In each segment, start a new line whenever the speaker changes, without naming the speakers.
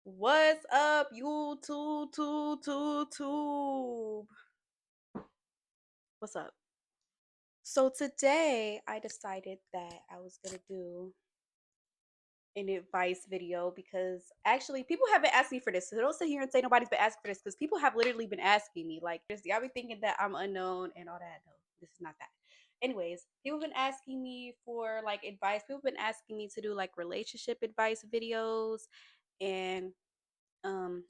What's up, YouTube? What's up? So today I decided that I was gonna do an advice video because actually people have been asking me for this. So don't sit here and say nobody's been asking for this because people have literally been asking me. Like, y'all be thinking that I'm unknown and all that. No, this is not that. Anyways, people have been asking me for like advice. People have been asking me to do like relationship advice videos and um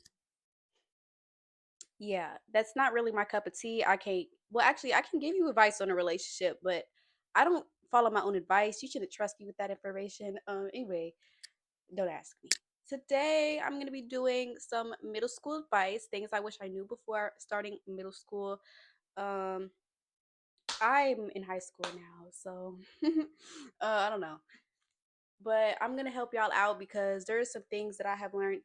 yeah, that's not really my cup of tea. I can't, well, actually, I can give you advice on a relationship, but I don't follow my own advice. You shouldn't trust me with that information. Anyway, don't ask me. Today, I'm going to be doing some middle school advice, things I wish I knew before starting middle school. Um, I'm in high school now, so I don't know. But I'm going to help y'all out because there's some things that I have learned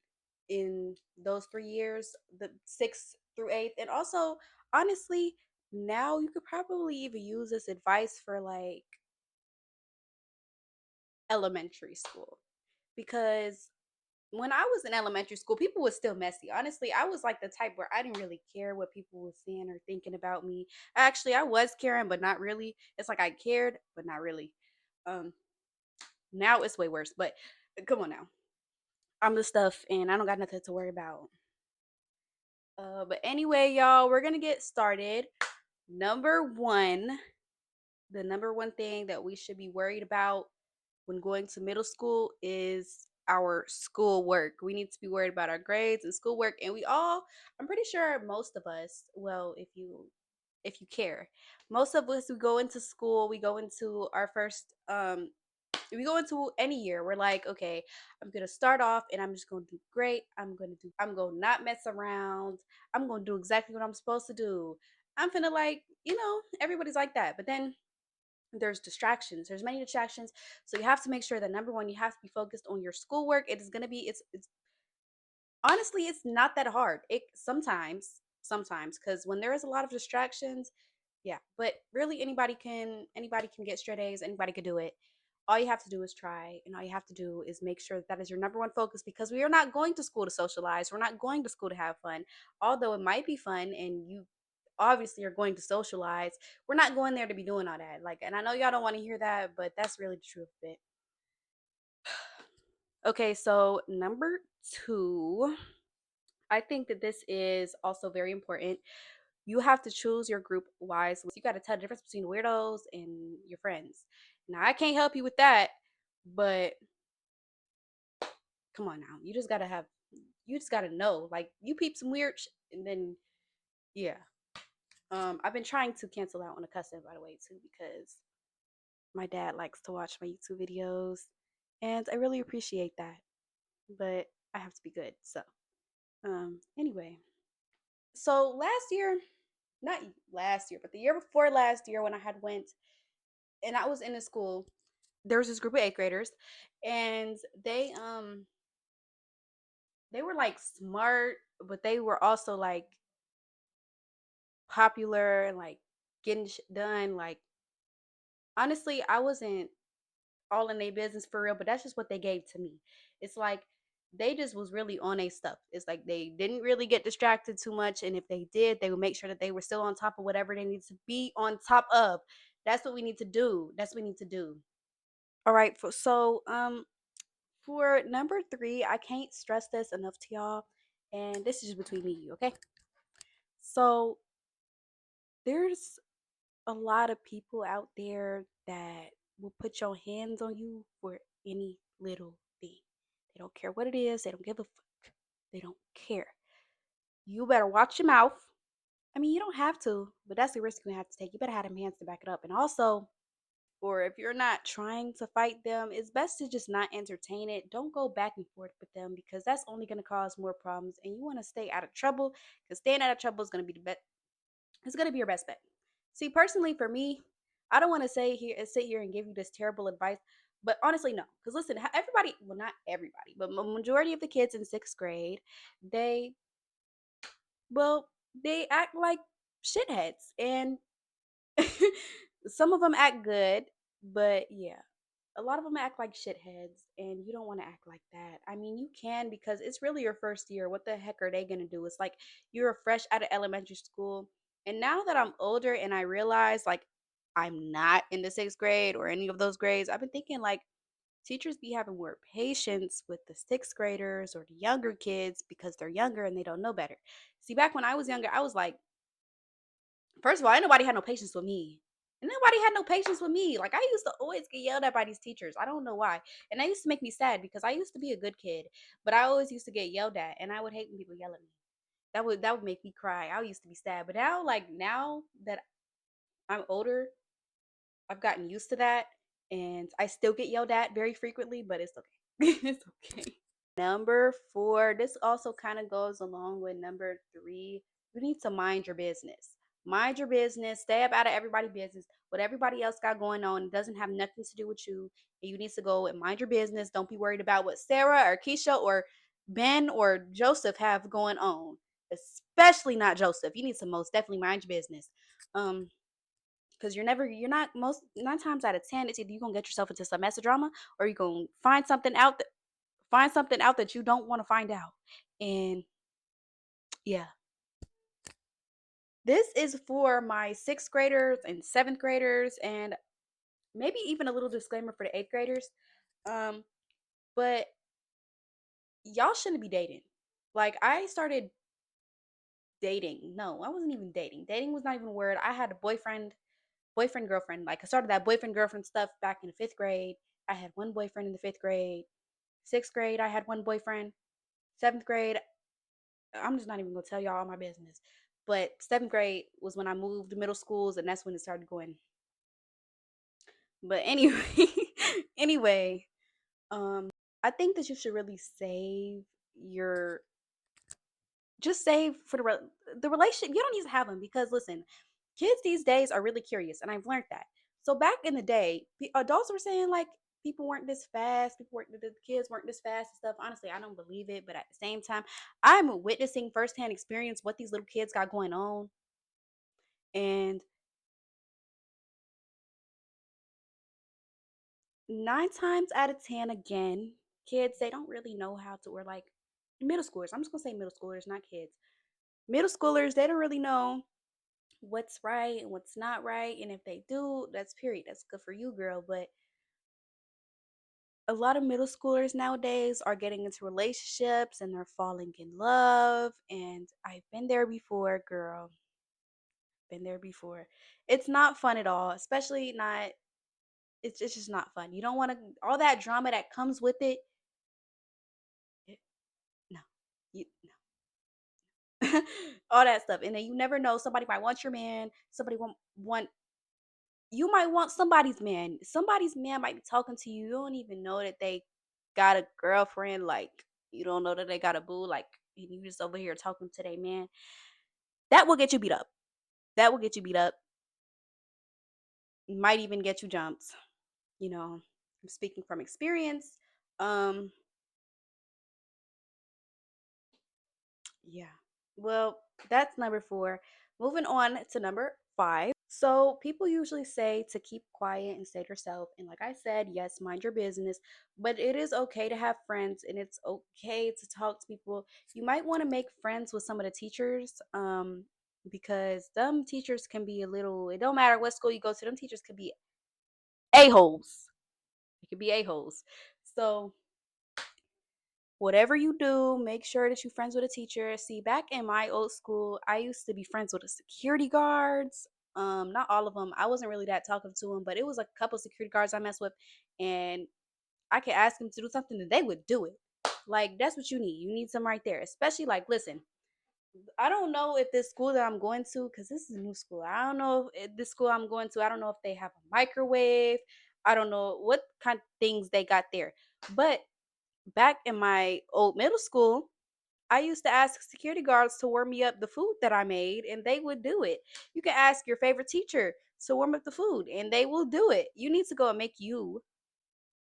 in those 3 years, the sixth through eighth. And also, honestly, now you could probably even use this advice for like elementary school. Because when I was in elementary school, people were still messy. Honestly, I was like the type where I didn't really care what people were saying or thinking about me. Actually, I was caring, but not really. It's like I cared, but not really. Um, Now it's way worse. But come on now. I'm the stuff and I don't got nothing to worry about. But anyway, y'all, we're gonna get started. Number one, the number one thing that we should be worried about when going to middle school is our schoolwork. We need to be worried about our grades and schoolwork, and I'm pretty sure most of us, well, if you care, most of us, we go into school, we go into our first we go into any year, we're like, okay, I'm gonna start off and I'm just gonna do great. I'm gonna not mess around. I'm gonna do exactly what I'm supposed to do. I'm finna like, everybody's like that. But then there's distractions. There's many distractions. So you have to make sure that number one, you have to be focused on your schoolwork. It is gonna be it's honestly it's not that hard. It sometimes because when there is a lot of distractions, yeah, but really anybody can get straight A's, anybody could do it. All you have to do is try, and all you have to do is make sure that that is your number one focus because we are not going to school to socialize. We're not going to school to have fun. Although it might be fun and you obviously are going to socialize, we're not going there to be doing all that. Like, and I know y'all don't want to hear that, but that's really the truth of it. Okay, so number two, I think that this is also very important. You have to choose your group wisely. You got to tell the difference between weirdos and your friends. Now, I can't help you with that, but come on now. You just got to know. Like, you peep some weird and then, yeah. I've been trying to cancel out on a cussing, by the way, too, because my dad likes to watch my YouTube videos, and I really appreciate that. But I have to be good. So, anyway. So last year, not last year, but the year before last year when I had went and I was in a school, there was this group of eighth graders and they were like smart, but they were also like popular and like getting done. Like honestly, I wasn't all in their business for real, but that's just what they gave to me. It's like they just was really on their stuff. It's like they didn't really get distracted too much, and if they did, they would make sure that they were still on top of whatever they need to be on top of. That's what we need to do. That's what we need to do. All right. For number three, I can't stress this enough to y'all, and this is just between me and you, okay? So there's a lot of people out there that will put your hands on you for any little thing. They don't care what it is. They don't give a fuck. They don't care. You better watch your mouth. I mean, you don't have to, but that's the risk you have to take. You better have them hands to back it up. And also, or if you're not trying to fight them, it's best to just not entertain it. Don't go back and forth with them because that's only going to cause more problems. And you want to stay out of trouble because staying out of trouble is going to be the best. It's going to be your best bet. See, personally, for me, I don't want to sit here and give you this terrible advice, but honestly, no. Because listen, everybody, well, not everybody, but majority of the kids in sixth grade, they, they act like shitheads, and some of them act good, but yeah, a lot of them act like shitheads, and you don't want to act like that. I mean, you can because it's really your first year. What the heck are they going to do? It's like you're fresh out of elementary school. And now that I'm older and I realize like I'm not in the sixth grade or any of those grades, I've been thinking like teachers be having more patience with the sixth graders or the younger kids because they're younger and they don't know better. See, back when I was younger, I was like, first of all, ain't nobody had no patience with me. And nobody had no patience with me. Like I used to always get yelled at by these teachers. I don't know why. And that used to make me sad because I used to be a good kid, but I always used to get yelled at and I would hate when people yell at me. That would make me cry. I used to be sad. But now like now that I'm older, I've gotten used to that and I still get yelled at very frequently, but it's okay. It's okay. Number four, this also kind of goes along with number three. You need to mind your business. Mind your business. Stay up out of everybody's business. What everybody else got going on, it doesn't have nothing to do with you. And you need to go and mind your business. Don't be worried about what Sarah or Keisha or Ben or Joseph have going on. Especially not Joseph. You need to most definitely mind your business. Because you're not most 9 times out of 10, it's either you're gonna get yourself into some mess of drama or you're gonna find something out that you don't want to find out. And yeah, this is for my sixth graders and seventh graders, and maybe even a little disclaimer for the eighth graders. Um, but y'all shouldn't be dating. Like I started dating. No, I wasn't even dating. Dating was not even a word. I had a boyfriend, girlfriend. Like I started that boyfriend, girlfriend stuff back in the fifth grade. I had one boyfriend in the fifth grade. Sixth grade, I had one boyfriend. Seventh grade, I'm just not even gonna tell y'all all my business. But seventh grade was when I moved to middle schools, and that's when it started going. But anyway, anyway, I think that you should really save your save for the relationship. You don't need to have them because listen, kids these days are really curious, and I've learned that. So back in the day, adults were saying like people weren't this fast, the kids weren't this fast and stuff. Honestly, I don't believe it, but at the same time, I'm witnessing firsthand experience what these little kids got going on, and 9 times out of 10, again, kids they don't really know how to. Or like middle schoolers, I'm just gonna say middle schoolers, not kids. Middle schoolers, they don't really know what's right and what's not right. And if they do, that's period. That's good for you, girl. But a lot of middle schoolers nowadays are getting into relationships and they're falling in love. And I've been there before, girl. Been there before. It's not fun at all, especially not. It's just not fun. You don't want to all that drama that comes with it. it no, you no. All that stuff, and then you never know. Somebody might want your man. Somebody won't want you might want somebody's man. Somebody's man might be talking to you. You don't even know that they got a girlfriend. Like you don't know that they got a boo. Like and you just over here talking to their man. That will get you beat up. That will get you beat up. Might even get you jumped. You know, I'm speaking from experience. Um, yeah. Well, that's number four. Moving on to number five. So, people usually say to keep quiet and stay to yourself. And, like I said, yes, mind your business, but it is okay to have friends and it's okay to talk to people. You might want to make friends with some of the teachers because them teachers can be a little, it don't matter what school you go to, them teachers could be a-holes. It could be a-holes. So, whatever you do, make sure that you're friends with a teacher. See, back in my old school, I used to be friends with the security guards. Not all of them. I wasn't really that talkative to them, but it was like a couple of security guards I messed with, and I could ask them to do something and they would do it. Like that's what you need. You need some right there. Especially like, listen, I don't know if this school that I'm going to, because this is a new school. I don't know if this school I'm going to. I don't know if they have a microwave. I don't know what kind of things they got there, but back in my old middle school, I used to ask security guards to warm me up the food that I made, and they would do it. You can ask your favorite teacher to warm up the food, and they will do it. You need to go and make you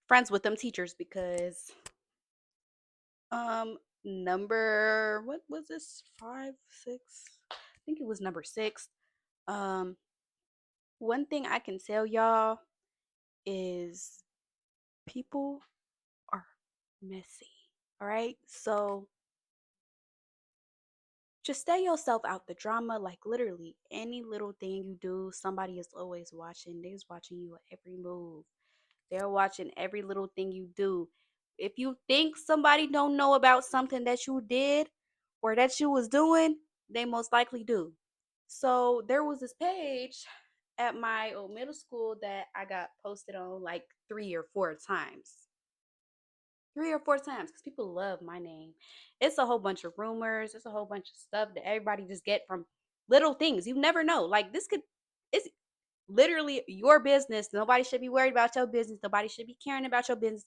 friends with them teachers because number what was this 5 6 I think it was number 6. um one thing I can tell y'all is People are messy. All right. So just stay yourself out the drama. Like literally any little thing you do, somebody is always watching. They're watching you at every move. They're watching every little thing you do. If you think somebody don't know about something that you did or that you was doing, they most likely do. So there was this page at my old middle school that I got posted on like 3 or 4 times. 3 or 4 times because people love my name. It's a whole bunch of rumors. It's a whole bunch of stuff that everybody just get from little things. You never know. Like this could, it's literally your business. Nobody should be worried about your business. Nobody should be caring about your business.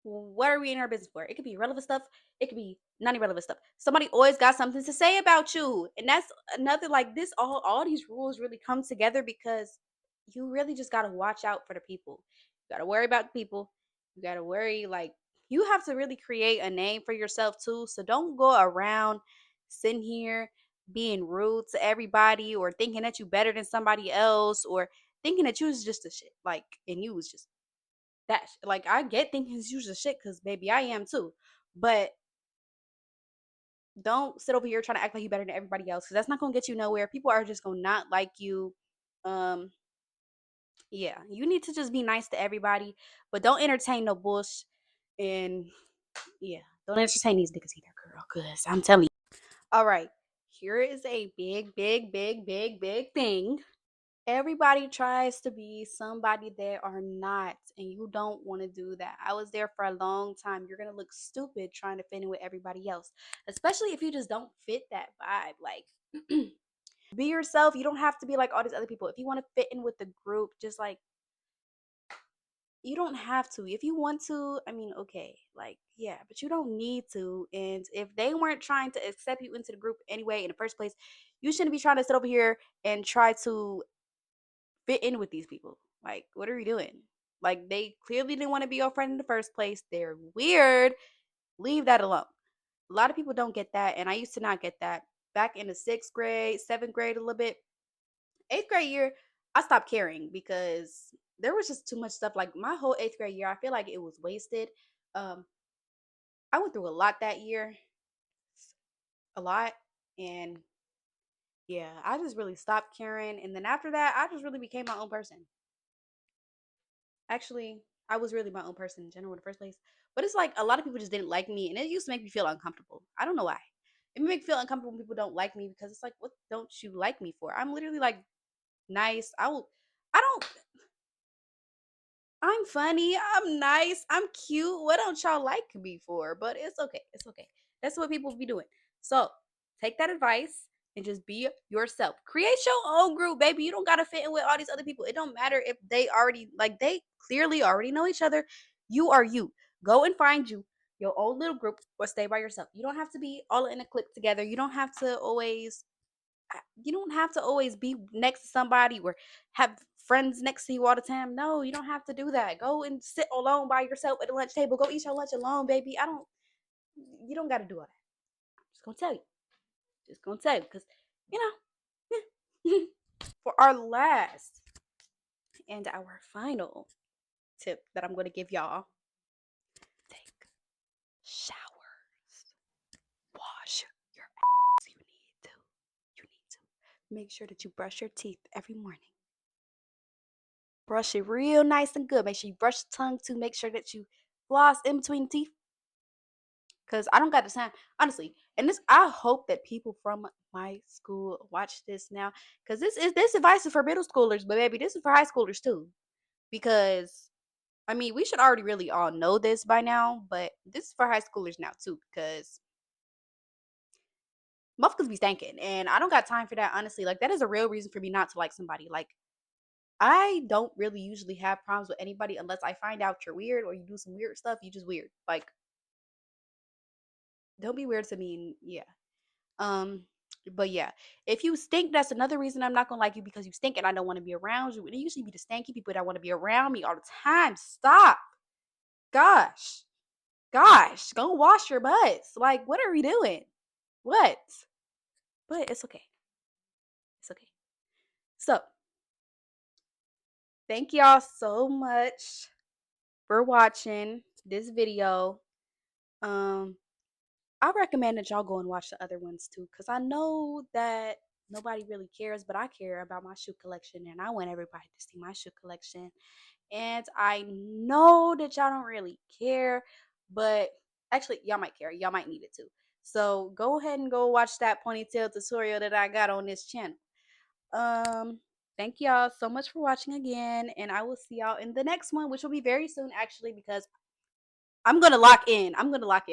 What are we in our business for? It could be relevant stuff. It could be non-irrelevant stuff. Somebody always got something to say about you, and that's another like this. All these rules really come together because you really just gotta watch out for the people. You gotta worry about the people. You gotta worry like you have to really create a name for yourself too. So don't go around sitting here being rude to everybody or thinking that you better than somebody else or thinking that you was just a shit like and you was just like I get thinking you just shit because baby I am too, but don't sit over here trying to act like you better than everybody else because that's not gonna get you nowhere. People are just gonna not like you. Um, yeah, you need to just be nice to everybody, but don't entertain no bullshit. And yeah, don't entertain these niggas either, girl. Cause I'm telling you. All right, here is a big, big, big, big, big thing. Everybody tries to be somebody they are not, and you don't want to do that. I was there for a long time. You're going to look stupid trying to fit in with everybody else, especially if you just don't fit that vibe. Like, be yourself. You don't have to be like all these other people. If you want to fit in with the group, just like, you don't have to. If you want to, I mean, okay, like, yeah, but you don't need to. And if they weren't trying to accept you into the group anyway in the first place, you shouldn't be trying to sit over here and try to fit in with these people. Like, what are we doing? Like, they clearly didn't want to be your friend in the first place. They're weird. Leave that alone. A lot of people don't get that, and I used to not get that. Back in the 6th grade, 7th grade, a little bit, 8th grade year, I stopped caring because there was just too much stuff. Like my whole 8th grade year, I feel like it was wasted. Um, I went through a lot that year, a lot, and yeah, I just really stopped caring. And then after that, I just really became my own person. Actually, I was really my own person in general in the first place. But it's like a lot of people just didn't like me, and it used to make me feel uncomfortable. I don't know why. It make me feel uncomfortable when people don't like me because it's like, what don't you like me for? I'm literally like nice. I will. I don't. I'm funny. I'm nice. I'm cute. What don't y'all like me for? But it's okay. It's okay. That's what people be doing. So take that advice and just be yourself. Create your own group, baby. You don't gotta fit in with all these other people. It don't matter if they already like they clearly already know each other. You are you. Go and find you your own little group or stay by yourself. You don't have to be all in a clique together. You don't have to always be next to somebody or have friends next to you all the time. No, you don't have to do that. Go and sit alone by yourself at the lunch table. Go eat your lunch alone, baby. You don't got to do all that. I'm just going to tell you. Just going to tell you because, you know, for our last and our final tip that I'm going to give y'all, take showers. Wash your ass. You need to. You need to. Make sure that you brush your teeth every morning. Brush it real nice and good. Make sure you brush the tongue too. Make sure that you floss in between teeth. Cause I don't got the time, honestly. And this, I hope that people from my school watch this now. Cause this advice is for middle schoolers, but baby, this is for high schoolers too. Because I mean, we should already really all know this by now, but this is for high schoolers now too. Because motherfuckers be stankin', and I don't got time for that. Honestly, like that is a real reason for me not to like somebody. Like I don't really usually have problems with anybody unless I find out you're weird or you do some weird stuff. You just weird. Like, don't be weird to me. And yeah. Um, but yeah, if you stink, that's another reason I'm not gonna like you because you stink and I don't want to be around you. And it usually be the stanky people that want to be around me all the time. Stop. Gosh. Gosh. Go wash your butts. Like, what are we doing? What? But it's okay. It's okay. So thank y'all so much for watching this video. Um, I recommend that y'all go and watch the other ones too, because I know that nobody really cares, but I care about my shoe collection and I want everybody to see my shoe collection. And I know that y'all don't really care, but actually, y'all might care. Y'all might need it too. So go ahead and go watch that ponytail tutorial that I got on this channel. Um, Thank y'all so much for watching again, and I will see y'all in the next one, which will be very soon actually, because I'm gonna lock in. I'm gonna lock in.